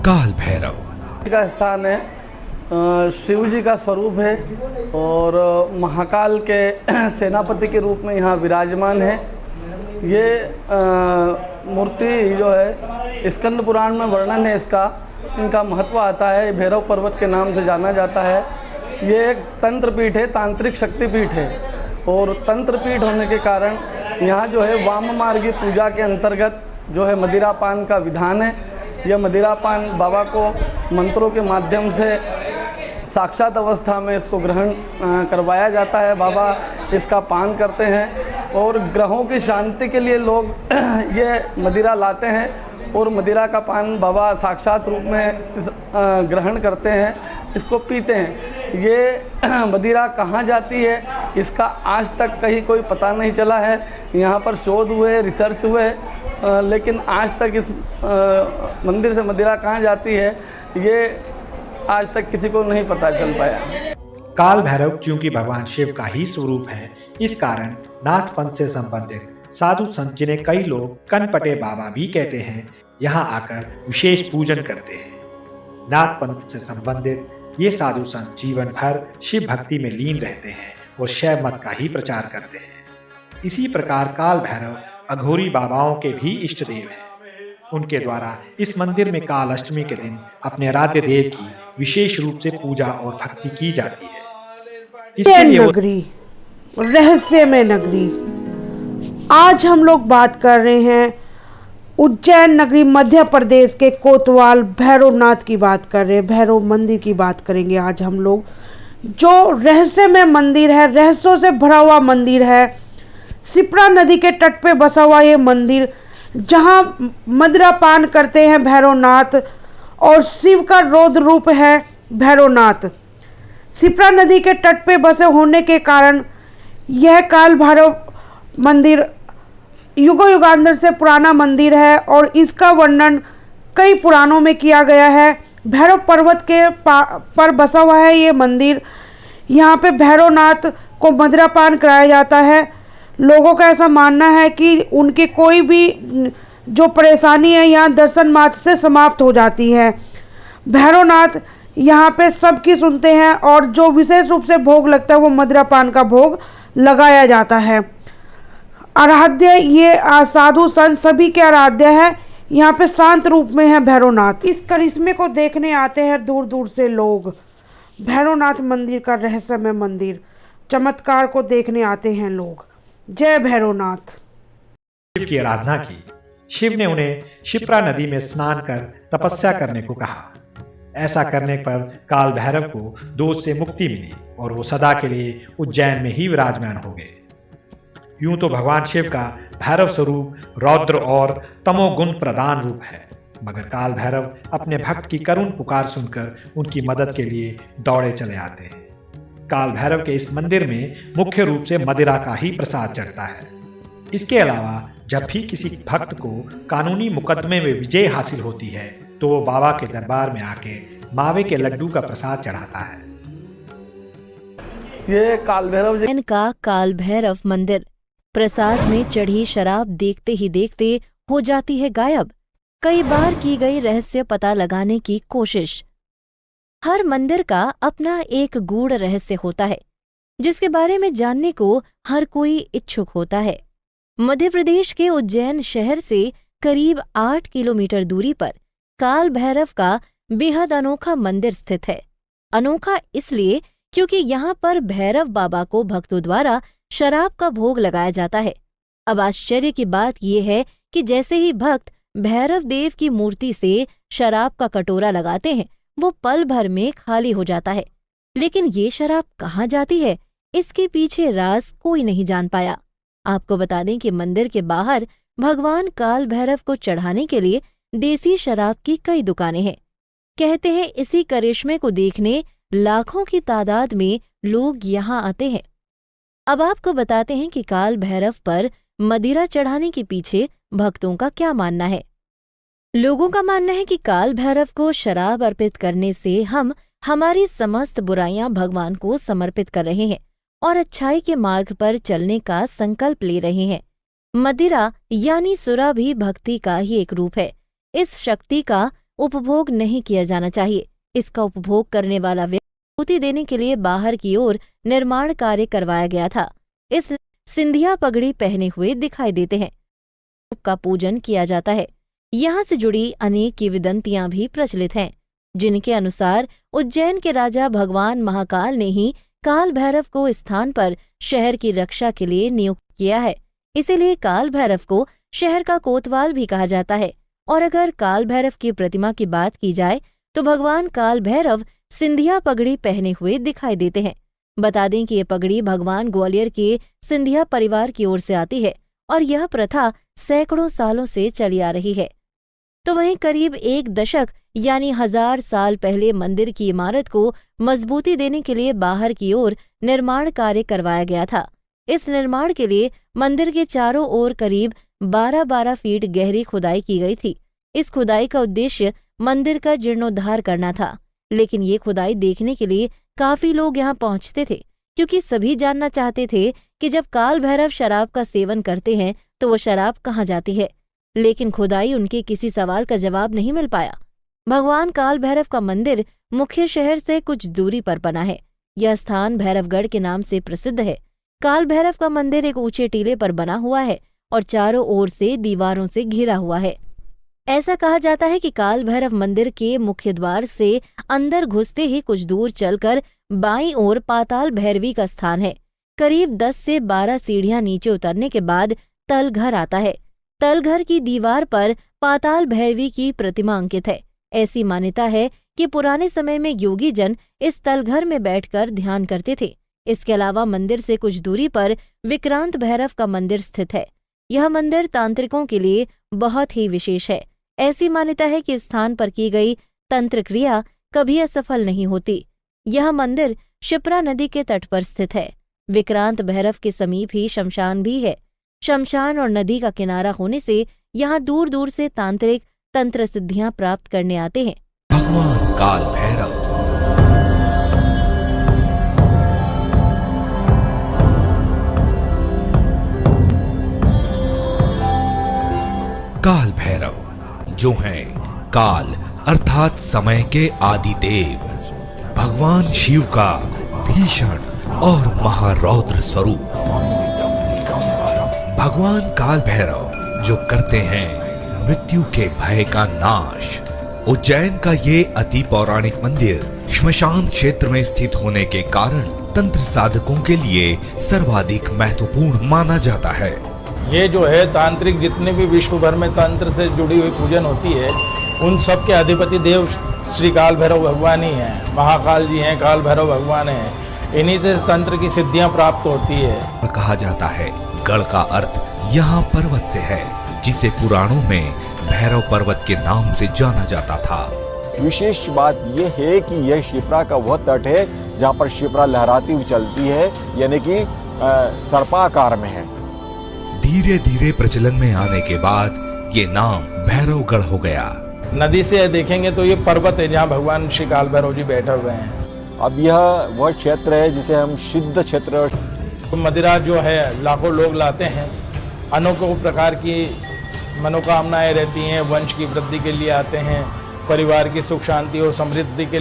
काल भैरव का स्थान है, शिव जी का स्वरूप है और महाकाल के सेनापति के रूप में यहाँ विराजमान है। ये मूर्ति जो है स्कंद पुराण में वर्णन है इसका, इनका महत्व आता है। भैरव पर्वत के नाम से जाना जाता है। ये एक तंत्र पीठ है, तांत्रिक शक्तिपीठ है और तंत्र पीठ होने के कारण यहाँ जो है वाम मार्गी पूजा के अंतर्गत जो है मदिरा पान का विधान है। यह मदिरा पान बाबा को मंत्रों के माध्यम से साक्षात अवस्था में इसको ग्रहण करवाया जाता है। बाबा इसका पान करते हैं और ग्रहों की शांति के लिए लोग ये मदिरा लाते हैं और मदिरा का पान बाबा साक्षात रूप में ग्रहण करते हैं, इसको पीते हैं। ये मदिरा कहाँ जाती है इसका आज तक कहीं कोई पता नहीं चला है। यहाँ पर शोध हुए, रिसर्च हुए, लेकिन आज तक इस मंदिर से मदिरा कहाँ जाती है ये आज तक किसी को नहीं पता चल पाया। काल भैरव क्योंकि भगवान शिव का ही स्वरूप है, इस कारण नाथ पंथ से संबंधित साधु संत, जिन्हें कई लोग कनपटे बाबा भी कहते हैं, यहाँ आकर विशेष पूजन करते हैं। नाथ पंथ से संबंधित ये साधु संत जीवन भर शिव भक्ति में लीन रहते हैं और शैव मत का ही प्रचार करते हैं। इसी प्रकार काल भैरव अघोरी बाबाओं के भी इष्ट देव हैं। उनके द्वारा इस मंदिर में काल अष्टमी के दिन अपने आराध्य देव की विशेष रूप से पूजा और भक्ति की जाती है। इसके लिए नगरी, रहस्यमय नगरी। आज हम लोग बात कर रहे हैं उज्जैन नगरी मध्य प्रदेश के कोतवाल भैरवनाथ की बात कर रहे हैं, भैरव मंदिर की बात करेंगे आज हम लोग। जो रहस्यमय मंदिर है, रहस्यों से भरा हुआ मंदिर है। सिप्रा नदी के तट पे बसा हुआ ये मंदिर, जहाँ मदिरा पान करते हैं भैरवनाथ और शिव का रौद्र रूप है भैरवनाथ। सिप्रा नदी के तट पे बसे होने के कारण यह काल भैरव मंदिर युगों युगांतर से पुराना मंदिर है और इसका वर्णन कई पुराणों में किया गया है। भैरव पर्वत के पर बसा हुआ है ये मंदिर। यहाँ पे भैरवनाथ को मदिरा पान कराया जाता है। लोगों का ऐसा मानना है कि उनके कोई भी जो परेशानी है यहाँ दर्शन मात्र से समाप्त हो जाती है। भैरवनाथ यहाँ पे सबकी सुनते हैं और जो विशेष रूप से भोग लगता है वो मदिरा पान का भोग लगाया जाता है। आराध्य ये साधु संत सभी के आराध्य है। यहाँ पे शांत रूप में है भैरवनाथ। इस करिश्मे को देखने आते हैं दूर दूर से लोग। भैरवनाथ मंदिर का रहस्यमय मंदिर, चमत्कार को देखने आते हैं लोग। जय भैरवनाथ। शिव की आराधना की। शिव ने उन्हें शिप्रा नदी में स्नान कर तपस्या करने को कहा। ऐसा करने पर काल भैरव को दोष से मुक्ति मिली और वो सदा के लिए उज्जैन में ही विराजमान हो गए। यूं तो भगवान शिव का भैरव स्वरूप रौद्र और तमोगुण प्रदान रूप है, मगर काल भैरव अपने भक्त की करुण पुकार सुनकर उनकी मदद के लिए दौड़े चले आते हैं। काल भैरव के इस मंदिर में मुख्य रूप से मदिरा का ही प्रसाद चढ़ता है। इसके अलावा जब भी किसी भक्त को कानूनी मुकदमे में विजय हासिल होती है तो वो बाबा के दरबार में आके मावे के लड्डू का प्रसाद चढ़ाता है। ये काल भैरव का काल भैरव मंदिर प्रसाद में चढ़ी शराब देखते ही देखते हो जाती है गायब। कई बार की गई रहस्य पता लगाने की कोशिश। हर मंदिर का अपना एक गूढ़ रहस्य होता है जिसके बारे में जानने को हर कोई इच्छुक होता है। मध्य प्रदेश के उज्जैन शहर से करीब 8 किलोमीटर दूरी पर काल भैरव का बेहद अनोखा मंदिर स्थित है। अनोखा इसलिए क्योंकि यहाँ पर भैरव बाबा को भक्तों द्वारा शराब का भोग लगाया जाता है। अब आश्चर्य की बात यह है कि जैसे ही भक्त भैरव देव की मूर्ति से शराब का कटोरा लगाते हैं वो पल भर में खाली हो जाता है। लेकिन ये शराब कहाँ जाती है, इसके पीछे राज कोई नहीं जान पाया। आपको बता दें कि मंदिर के बाहर भगवान काल भैरव को चढ़ाने के लिए देसी शराब की कई दुकानें हैं। कहते हैं इसी करिश्मे को देखने लाखों की तादाद में लोग यहाँ आते हैं। अब आपको बताते हैं कि काल भैरव पर मदिरा चढ़ाने के पीछे भक्तों का क्या मानना है। लोगों का मानना है कि काल भैरव को शराब अर्पित करने से हम हमारी समस्त बुराइयां भगवान को समर्पित कर रहे हैं और अच्छाई के मार्ग पर चलने का संकल्प ले रहे हैं। मदिरा यानी सुरा भी भक्ति का ही एक रूप है। इस शक्ति का उपभोग नहीं किया जाना चाहिए। इसका उपभोग करने वाला व्यक्ति आहुति देने के लिए बाहर की ओर निर्माण कार्य करवाया गया था। इस सिंधिया पगड़ी पहने हुए दिखाई देते हैं। का पूजन किया जाता है। यहाँ से जुड़ी अनेक किंवदंतियां भी प्रचलित हैं, जिनके अनुसार उज्जैन के राजा भगवान महाकाल ने ही काल भैरव को इस स्थान पर शहर की रक्षा के लिए नियुक्त किया है। इसीलिए काल भैरव को शहर का कोतवाल भी कहा जाता है। और अगर काल भैरव की प्रतिमा की बात की जाए तो भगवान काल भैरव सिंधिया पगड़ी पहने हुए दिखाई देते हैं। बता दें कि ये पगड़ी भगवान ग्वालियर के सिंधिया परिवार की ओर से आती है और यह प्रथा सैकड़ों सालों से चली आ रही है। तो वहीं करीब 1 दशक यानी 1000 साल पहले मंदिर की इमारत को मजबूती देने के लिए बाहर की ओर निर्माण कार्य करवाया गया था। इस निर्माण के लिए मंदिर के चारों ओर करीब 12-12 फीट गहरी खुदाई की गई थी। इस खुदाई का उद्देश्य मंदिर का जीर्णोद्धार करना था, लेकिन ये खुदाई देखने के लिए काफी लोग यहाँ पहुंचते थे, क्योंकि सभी जानना चाहते थे कि जब काल भैरव शराब का सेवन करते हैं तो वो शराब कहाँ जाती है। लेकिन खुदाई उनके किसी सवाल का जवाब नहीं मिल पाया। भगवान काल भैरव का मंदिर मुख्य शहर से कुछ दूरी पर बना है। यह स्थान भैरवगढ़ के नाम से प्रसिद्ध है। काल भैरव का मंदिर एक ऊंचे टीले पर बना हुआ है और चारों ओर से दीवारों से घिरा हुआ है। ऐसा कहा जाता है कि काल भैरव मंदिर के मुख्य द्वार से अंदर घुसते ही कुछ दूर चलकर बाईं ओर पाताल भैरवी का स्थान है। करीब 10 से 12 सीढ़ियां नीचे उतरने के बाद तलघर आता है। तलघर की दीवार पर पाताल भैरवी की प्रतिमा अंकित है। ऐसी मान्यता है कि पुराने समय में योगी जन इस तलघर में बैठकर ध्यान करते थे। इसके अलावा मंदिर से कुछ दूरी पर विक्रांत भैरव का मंदिर स्थित है। यह मंदिर तांत्रिकों के लिए बहुत ही विशेष है। ऐसी मान्यता है कि इस स्थान पर की गई तंत्र क्रिया कभी असफल नहीं होती। यह मंदिर शिप्रा नदी के तट पर स्थित है। विक्रांत भैरव के समीप ही शमशान भी है। शमशान और नदी का किनारा होने से यहाँ दूर दूर से तांत्रिक तंत्र सिद्धियां प्राप्त करने आते हैं। भगवान काल भैरव। काल भैरव जो हैं काल अर्थात समय के आदि देव, भगवान शिव का भीषण और महारौद्र स्वरूप। भगवान काल भैरव जो करते हैं मृत्यु के भय का नाश। उज्जैन का ये अति पौराणिक मंदिर श्मशान क्षेत्र में स्थित होने के कारण तंत्र साधकों के लिए सर्वाधिक महत्वपूर्ण माना जाता है। ये जो है तांत्रिक जितने भी विश्व भर में तंत्र से जुड़ी हुई पूजन होती है, उन सब के अधिपति देव श्री काल भैरव भगवान ही हैं। महाकाल जी हैं, काल भैरव भगवान हैं। इन्हीं से तंत्र की सिद्धियां प्राप्त होती है। कहा जाता है गढ़ का अर्थ यहाँ पर्वत से है, जिसे पुराणों में भैरव पर्वत के नाम से जाना जाता था। विशेष बात यह है कि यह शिप्रा का वह तट है जहाँ पर शिप्रा लहराती हुई चलती है, यानी कि सर्पाकार में है। धीरे धीरे प्रचलन में आने के बाद ये नाम भैरवगढ़ हो गया। नदी से देखेंगे तो ये पर्वत है जहाँ भगवान श्री काल भैरव जी बैठे हुए हैं। अब यह वह क्षेत्र है जिसे हम सिद्ध क्षेत्र। मदिरा जो है लाखों लोग लाते हैं। अनेकों प्रकार की मनोकामनाएं रहती हैं। वंश की वृद्धि के लिए आते हैं, परिवार की सुख शांति और समृद्धि के लिए।